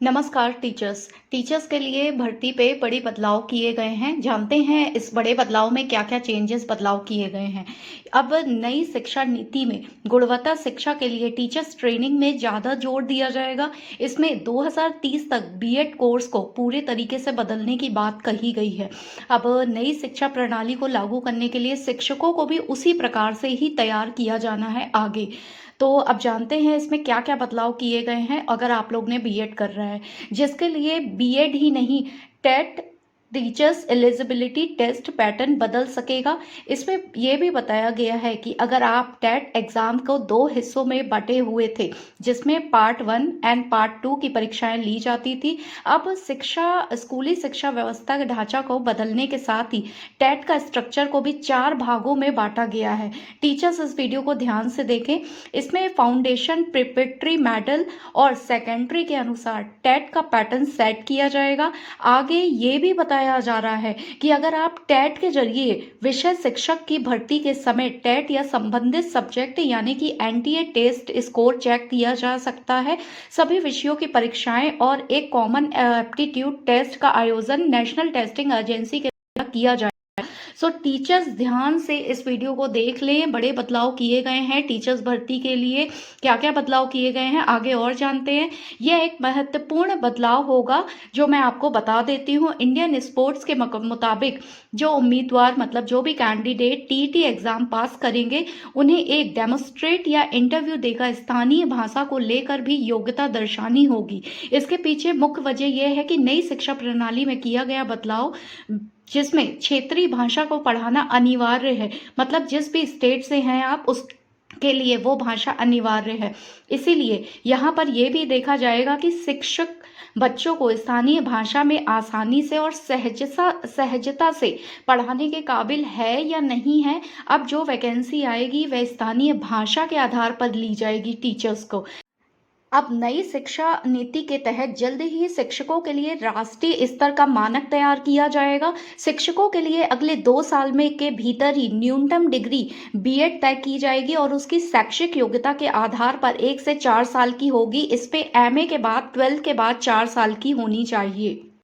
नमस्कार teachers. Teachers के लिए भर्ती पे बड़े बदलाव किए गए हैं। जानते हैं इस बड़े बदलाव में क्या-क्या बदलाव किए गए हैं। अब नई शिक्षा नीति में गुणवत्ता शिक्षा के लिए टीचर्स ट्रेनिंग में ज़्यादा जोर दिया जाएगा। इसमें 2030 तक बीएड कोर्स को पूरे तरीके से बदलने की बात कही गई है। अब नई शिक्षा प्रणाली को लागू करने के लिए शिक्षकों को भी उसी प्रकार से ही तैयार किया जाना है आगे। तो अब जानते हैं इसमें क्या-क्या बदलाव किए गए हैं अगर आप लोग ने बीएड कर रहा है। जिसके लिए बीएड ही नहीं, TET teachers eligibility test pattern बदल सकेगा। इसमें यह भी बताया गया है कि अगर आप टेट एग्जाम को 2 हिस्सों में बटे हुए थे, जिसमें पार्ट 1 एंड पार्ट 2 की परीक्षाएं ली जाती थी। अब स्कूली शिक्षा व्यवस्था के ढांचा को बदलने के साथ ही टेट का स्ट्रक्चर को भी 4 भागों में बांटा गया है। टीचर्स इस वीडियो को ध्यान से देखें। इसमें फाउंडेशन, प्रिपरेटरी, मेडल और सेकेंडरी के अनुसार टेट का पैटर्न सेट किया जाएगा। आगे ये भी बताया जा रहा है कि अगर आप टेट के जरिए विषय शिक्षक की भर्ती के समय टेट या संबंधित सब्जेक्ट यानी कि एनटीए टेस्ट स्कोर चेक किया जा सकता है। सभी विषयों की परीक्षाएं और एक कॉमन एप्टीट्यूड टेस्ट का आयोजन नेशनल टेस्टिंग एजेंसी के द्वारा किया जाए। सो टीचर्स ध्यान से इस वीडियो को देख लें। बड़े बदलाव किए गए हैं टीचर्स भर्ती के लिए। क्या क्या बदलाव किए गए हैं आगे और जानते हैं। यह एक महत्वपूर्ण बदलाव होगा जो मैं आपको बता देती हूँ। इंडियन स्पोर्ट्स के मुताबिक जो उम्मीदवार मतलब जो भी कैंडिडेट टीटी एग्जाम पास करेंगे, उन्हें एक डेमोस्ट्रेट या इंटरव्यू देकर स्थानीय भाषा को लेकर भी योग्यता दर्शानी होगी। इसके पीछे मुख्य वजह यह है कि नई शिक्षा प्रणाली में किया गया बदलाव, जिसमें क्षेत्रीय भाषा को पढ़ाना अनिवार्य है। मतलब जिस भी स्टेट से हैं आप, उस के लिए वो भाषा अनिवार्य है। इसीलिए यहाँ पर यह भी देखा जाएगा कि शिक्षक बच्चों को स्थानीय भाषा में आसानी से और सहजता से पढ़ाने के काबिल है या नहीं है। अब जो वैकेंसी आएगी वह स्थानीय भाषा के आधार पर ली जाएगी टीचर्स को। अब नई शिक्षा नीति के तहत जल्द ही शिक्षकों के लिए राष्ट्रीय स्तर का मानक तैयार किया जाएगा। शिक्षकों के लिए अगले 2 साल में के भीतर ही न्यूनतम डिग्री बीएड तय की जाएगी और उसकी शैक्षिक योग्यता के आधार पर 1 से 4 साल की होगी। इस पे एमए के बाद 12 के बाद 4 साल की होनी चाहिए।